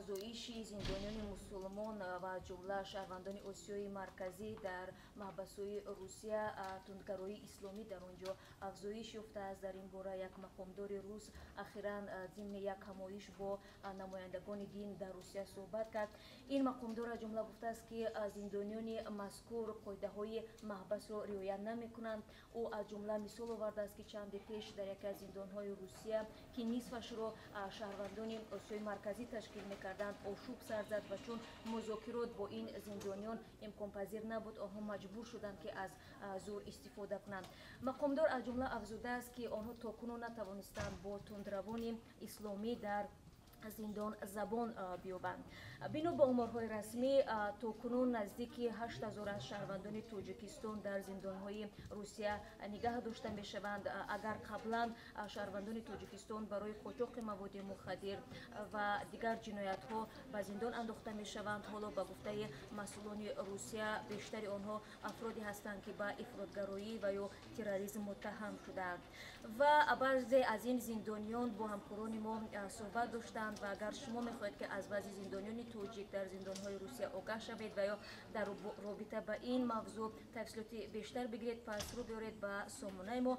افزایشی زندانیان مسلمان و جمله شهروندان آسیای مرکزی در محبس‌های روسیه تندگرایی اسلامی در آنجا افزایش یافته است. در این باره یک مقامدار روس اخیراً ضمن یک همایش با نمایندگان دین در روسیه صحبت کرد. این مقامدار از جمله گفته است که زندانیان مذکور قاعده‌های محبس را رعایت نمی‌کنند. او از جمله مثال آورده است که چند پیش در یک از زندان‌های روسیه که نصفش را شهروندان آسیای مرکزی تشکیل می‌کردند آشوب سر زد و چون مذاکرات با این زندانیان امکان پذیر نبود آنها مجبور شدند که از زور استفاده کنند. مقامدار از جمله افزوده است که آنها تاکنون نتوانستند با تندروان اسلامی در زندان زبان بیابند. بنا به آمارهای رسمی تاکنون نزدیک 8000 از شهروندان تاجیکستان در زندان‌های روسیه نگاه داشته می‌شوند. اگر قبلا شهروندان تاجیکستان برای قاچاق مواد مخدر و دیگر جنایت‌ها به زندان انداخته می‌شوند، حالا به گفته مسئولان روسیه بیشتر آنها افرادی هستند که به افراط‌گرایی و یا تروریسم متهم شده‌اند. و بعضی از این زندانیان با همکاران ما صحبت داشتند و اگر شما میخواهید که از وضع زندانیان تاجیک در زندان‌های روسیه آگاه شوید و یا در رابطه با این موضوع تفصیلات بیشتر بگیرید، پس رو بیارید به سامانه ما.